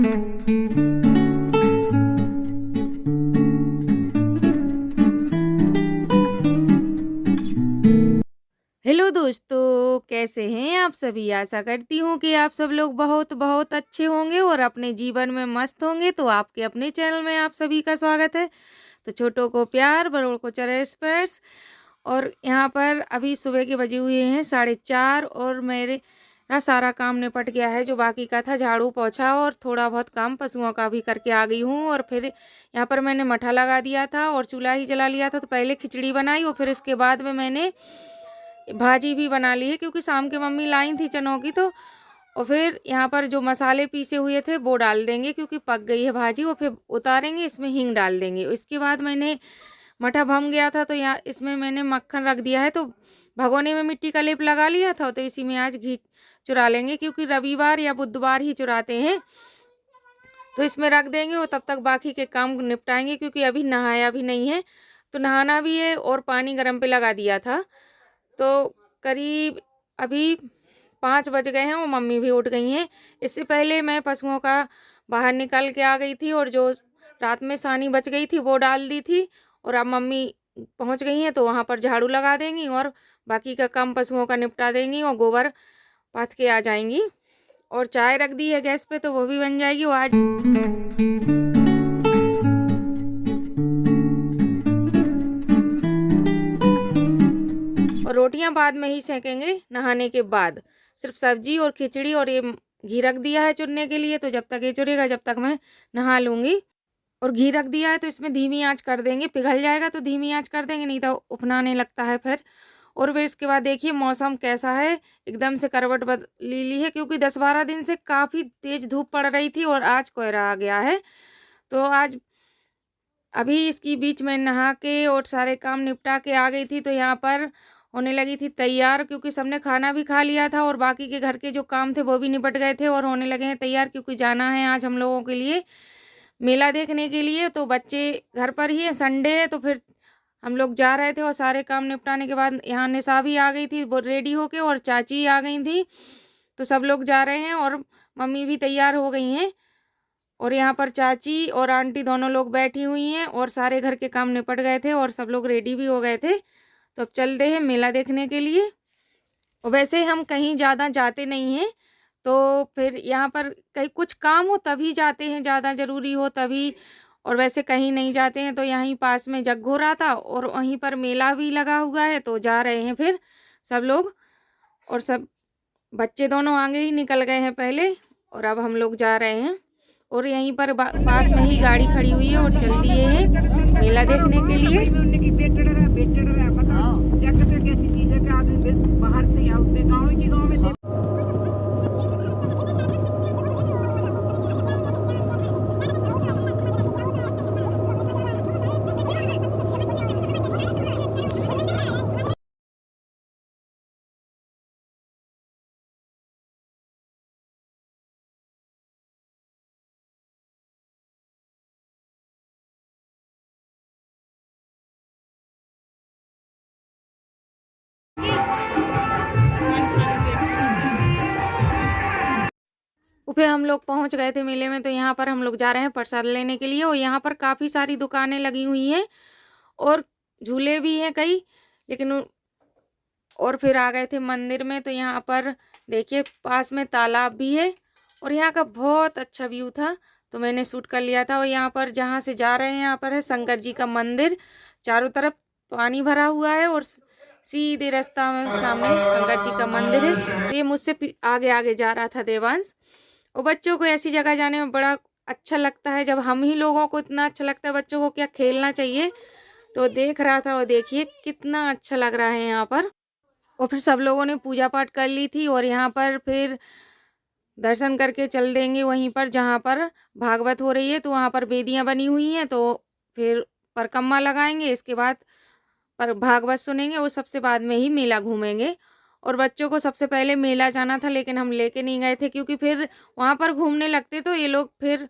Hello दोस्तों, कैसे हैं आप सभी? आशा करती हूँ कि आप सब लोग बहुत बहुत अच्छे होंगे और अपने जीवन में मस्त होंगे। तो आपके अपने चैनल में आप सभी का स्वागत है। तो छोटों को प्यार, बड़ों को चरण स्पर्श। और यहाँ पर अभी सुबह के बजे हुए हैं 4:30 और मेरे ना सारा काम निपट गया है। जो बाकी का था झाड़ू पोछा और थोड़ा बहुत काम पशुओं का भी करके आ गई हूँ। और फिर यहाँ पर मैंने मठा लगा दिया था और चूल्हा ही जला लिया था। तो पहले खिचड़ी बनाई और फिर इसके बाद में मैंने भाजी भी बना ली है, क्योंकि शाम के मम्मी लाई थी चनों की। तो और फिर यहाँ पर जो मसाले पीसे हुए थे वो डाल देंगे, क्योंकि पक गई है भाजी। और फिर उतारेंगे, इसमें हींग डाल देंगे। इसके बाद मैंने मठा भम गया था तो यहाँ इसमें मैंने मक्खन रख दिया है। तो भगोने में मिट्टी का लेप लगा लिया था, तो इसी में आज घी चुरा लेंगे, क्योंकि रविवार या बुधवार ही चुराते हैं। तो इसमें रख देंगे और तब तक बाकी के काम निपटाएंगे, क्योंकि अभी नहाया भी नहीं है। तो नहाना भी है और पानी गर्म पे लगा दिया था। तो करीब अभी 5 बज गए हैं और मम्मी भी उठ गई हैं। इससे पहले मैं पशुओं का बाहर निकल के आ गई थी और जो रात में सानी बच गई थी वो डाल दी थी। और अब मम्मी पहुंच गई हैं, तो वहां पर झाड़ू लगा देंगी और बाकी का काम पशुओं का निपटा देंगी और गोबर पाथ के आ जाएंगी। और चाय रख दी है गैस पे, तो वो भी बन जाएगी। वो आज और रोटियां बाद में ही सेकेंगे नहाने के बाद। सिर्फ सब्जी और खिचड़ी और ये घी रख दिया है चुरने के लिए। तो जब तक ये चुरेगा जब तक मैं नहा लूँगी। और घी रख दिया है तो इसमें धीमी आंच कर देंगे। पिघल जाएगा तो धीमी आंच कर देंगे, नहीं तो उफनाने लगता है फिर। और फिर इसके बाद देखिए मौसम कैसा है, एकदम से करवट बदली ली है, क्योंकि 10-12 दिन से काफ़ी तेज धूप पड़ रही थी और आज कोहरा आ गया है। तो आज अभी इसकी बीच में नहा के और सारे काम निपटा के आ गई थी। तो यहाँ पर होने लगी थी तैयार, क्योंकि सबने खाना भी खा लिया था और बाकी के घर के जो काम थे वो भी निपट गए थे और होने लगे हैं तैयार, क्योंकि जाना है आज हम लोगों के लिए मेला देखने के लिए। तो बच्चे घर पर ही है, संडे है, तो फिर हम लोग जा रहे थे। और सारे काम निपटाने के बाद यहाँ निशा भी आ गई थी वो रेडी होके, और चाची आ गई थी। तो सब लोग जा रहे हैं और मम्मी भी तैयार हो गई हैं। और यहाँ पर चाची और आंटी दोनों लोग बैठी हुई हैं और सारे घर के काम निपट गए थे और सब लोग रेडी भी हो गए थे। तो अब चलते हैं मेला देखने के लिए। और वैसे हम कहीं ज़्यादा जाते नहीं हैं, तो फिर यहाँ पर कहीं कुछ काम हो तभी जाते हैं, ज़्यादा ज़रूरी हो तभी। और वैसे कहीं नहीं जाते हैं। तो यहीं पास में जग हो रहा था और वहीं पर मेला भी लगा हुआ है, तो जा रहे हैं फिर सब लोग। और सब बच्चे दोनों आगे ही निकल गए हैं पहले, और अब हम लोग जा रहे हैं। और यहीं पर पास में ही गाड़ी खड़ी हुई है और चल दिए हैं मेला देखने के लिए। कैसी चीज है कि आदमी बाहर से यहाँ गाँव में फिर हम लोग पहुंच गए थे मेले में। तो यहाँ पर हम लोग जा रहे हैं प्रसाद लेने के लिए। और यहाँ पर काफ़ी सारी दुकानें लगी हुई हैं और झूले भी हैं कई, लेकिन और फिर आ गए थे मंदिर में। तो यहाँ पर देखिए पास में तालाब भी है और यहाँ का बहुत अच्छा व्यू था, तो मैंने शूट कर लिया था। और यहाँ पर जहाँ से जा रहे हैं यहाँ पर है शंकर जी का मंदिर। चारों तरफ पानी भरा हुआ है और सीधे रास्ता में सामने शंकर जी का मंदिर है। तो ये मुझसे आगे आगे जा रहा था देवांश। और बच्चों को ऐसी जगह जाने में बड़ा अच्छा लगता है। जब हम ही लोगों को इतना अच्छा लगता है, बच्चों को क्या खेलना चाहिए। तो देख रहा था और देखिए कितना अच्छा लग रहा है यहाँ पर। और फिर सब लोगों ने पूजा पाठ कर ली थी और यहाँ पर फिर दर्शन करके चल देंगे वहीं पर जहाँ पर भागवत हो रही है। तो वहाँ पर वेदियाँ बनी हुई हैं, तो फिर परिक्रमा लगाएंगे। इसके बाद पर भागवत सुनेंगे, वो सबसे बाद में ही मेला घूमेंगे। और बच्चों को सबसे पहले मेला जाना था, लेकिन हम लेके नहीं गए थे, क्योंकि फिर वहाँ पर घूमने लगते तो ये लोग फिर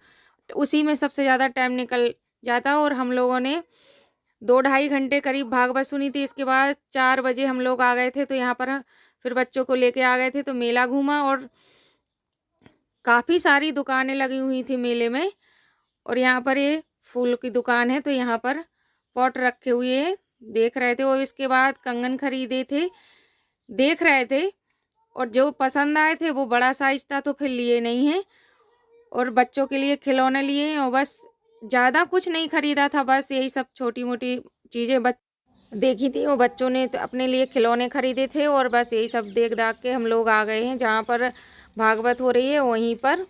उसी में सबसे ज़्यादा टाइम निकल जाता। और हम लोगों ने 2-2.5 घंटे करीब भागवत सुनी थी। इसके बाद 4 बजे हम लोग आ गए थे। तो यहाँ पर फिर बच्चों को लेके आ गए थे, तो मेला घूमा और काफ़ी सारी दुकानें लगी हुई थी मेले में। और यहाँ पर ये फूल की दुकान है, तो यहाँ पर पॉट रखे हुए हैं, देख रहे थे। और इसके बाद कंगन खरीदे थे, देख रहे थे, और जो पसंद आए थे वो बड़ा साइज था तो फिर लिए नहीं हैं। और बच्चों के लिए खिलौने लिए हैं, और बस ज़्यादा कुछ नहीं खरीदा था, बस यही सब छोटी मोटी चीज़ें देखी थी। वो बच्चों ने तो अपने लिए खिलौने खरीदे थे, और बस यही सब देख दाख के हम लोग आ गए हैं जहाँ पर भागवत हो रही है वहीं पर।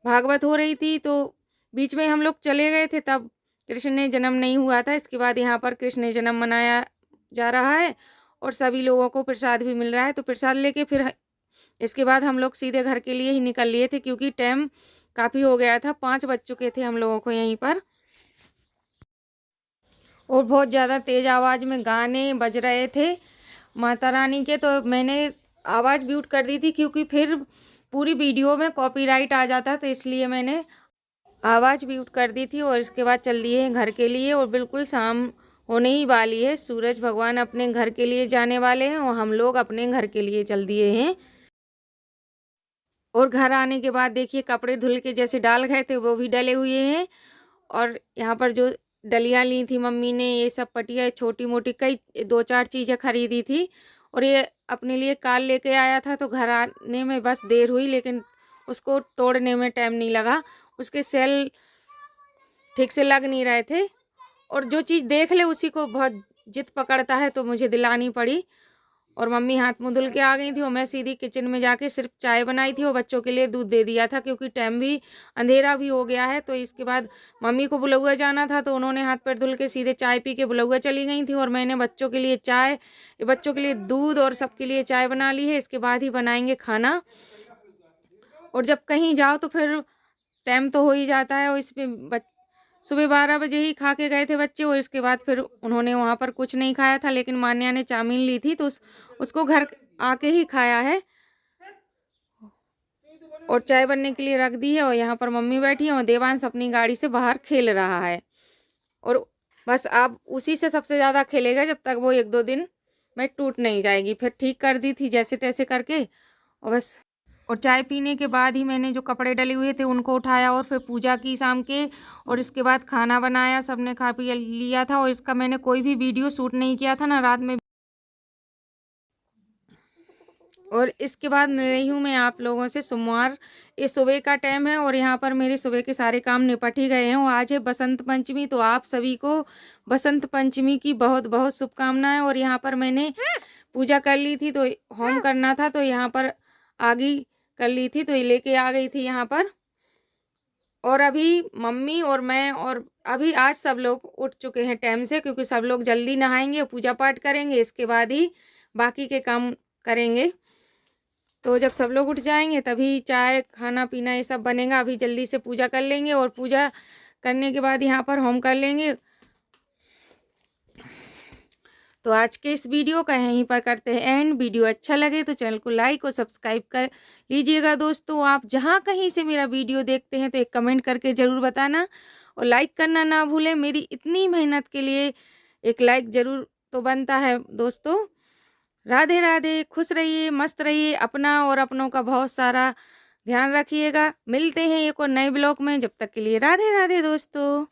भागवत हो रही थी तो बीच में हम लोग चले गए थे, तब कृष्ण ने जन्म नहीं हुआ था। इसके बाद यहाँ पर कृष्ण जन्म मनाया जा रहा है और सभी लोगों को प्रसाद भी मिल रहा है। तो प्रसाद लेके फिर इसके बाद हम लोग सीधे घर के लिए ही निकल लिए थे, क्योंकि टाइम काफ़ी हो गया था, 5 बज चुके थे हम लोगों को यहीं पर। और बहुत ज़्यादा तेज़ आवाज़ में गाने बज रहे थे माता रानी के, तो मैंने आवाज़ म्यूट कर दी थी, क्योंकि फिर पूरी वीडियो में कॉपीराइट आ जाता, तो इसलिए मैंने आवाज़ म्यूट कर दी थी। और इसके बाद चल दिए हैं घर के लिए, और बिल्कुल शाम होने ही वाली है। सूरज भगवान अपने घर के लिए जाने वाले हैं और हम लोग अपने घर के लिए चल दिए हैं। और घर आने के बाद देखिए कपड़े धुल के जैसे डाल गए थे वो भी डले हुए हैं। और यहाँ पर जो डलियाँ ली थी मम्मी ने, ये सब पटिया छोटी मोटी कई 2-4 चीज़ें खरीदी थी। और ये अपने लिए काल लेके आया था, तो घर आने में बस देर हुई, लेकिन उसको तोड़ने में टाइम नहीं लगा। उसके सेल ठीक से लग नहीं रहे थे, और जो चीज़ देख ले उसी को बहुत जिद पकड़ता है, तो मुझे दिलानी पड़ी। और मम्मी हाथ मुँह धुल के आ गई थी, और मैं सीधी किचन में जाके सिर्फ चाय बनाई थी और बच्चों के लिए दूध दे दिया था, क्योंकि टाइम भी अंधेरा भी हो गया है। तो इसके बाद मम्मी को बुलौआ जाना था, तो उन्होंने हाथ पैर धुल के सीधे चाय पी के बुलौआ चली गई थी। और मैंने बच्चों के लिए चाय, बच्चों के लिए दूध और सबके लिए चाय बना ली है। इसके बाद ही बनाएंगे खाना। और जब कहीं जाओ तो फिर टाइम तो हो ही जाता है, और इसमें सुबह 12 बजे ही खा के गए थे बच्चे। और इसके बाद फिर उन्होंने वहाँ पर कुछ नहीं खाया था, लेकिन मान्या ने चाउमीन ली थी, तो उसको घर आके ही खाया है। और चाय बनने के लिए रख दी है, और यहाँ पर मम्मी बैठी है, और देवांश अपनी गाड़ी से बाहर खेल रहा है। और बस अब उसी से सबसे ज़्यादा खेलेगा, जब तक वो 1-2 दिन में टूट नहीं जाएगी। फिर ठीक कर दी थी जैसे तैसे करके, और बस। और चाय पीने के बाद ही मैंने जो कपड़े डले हुए थे उनको उठाया, और फिर पूजा की शाम के। और इसके बाद खाना बनाया, सबने खा पी लिया था। और इसका मैंने कोई भी वीडियो शूट नहीं किया था ना रात में। और इसके बाद मिल रही हूँ मैं आप लोगों से सोमवार। ये सुबह का टाइम है, और यहाँ पर मेरे सुबह के सारे काम निपट ही गए हैं। और आज है बसंत पंचमी, तो आप सभी को बसंत पंचमी की बहुत बहुत शुभकामनाएं। और यहाँ पर मैंने पूजा कर ली थी, तो होम करना था, तो यहाँ पर आगे कर ली थी, तो ये लेके आ गई थी यहाँ पर। और अभी मम्मी और मैं, और अभी आज सब लोग उठ चुके हैं टाइम से, क्योंकि सब लोग जल्दी नहाएंगे, पूजा पाठ करेंगे, इसके बाद ही बाकी के काम करेंगे। तो जब सब लोग उठ जाएंगे तभी चाय खाना पीना ये सब बनेगा। अभी जल्दी से पूजा कर लेंगे, और पूजा करने के बाद यहाँ पर होम कर लेंगे। तो आज के इस वीडियो का यहीं पर करते हैं एंड। वीडियो अच्छा लगे तो चैनल को लाइक और सब्सक्राइब कर लीजिएगा दोस्तों। आप जहां कहीं से मेरा वीडियो देखते हैं तो एक कमेंट करके ज़रूर बताना, और लाइक करना ना भूलें। मेरी इतनी मेहनत के लिए एक लाइक ज़रूर तो बनता है दोस्तों। राधे राधे, खुश रहिए, मस्त रहिए, अपना और अपनों का बहुत सारा ध्यान रखिएगा। मिलते हैं एक और नए ब्लॉग में, जब तक के लिए राधे राधे दोस्तों।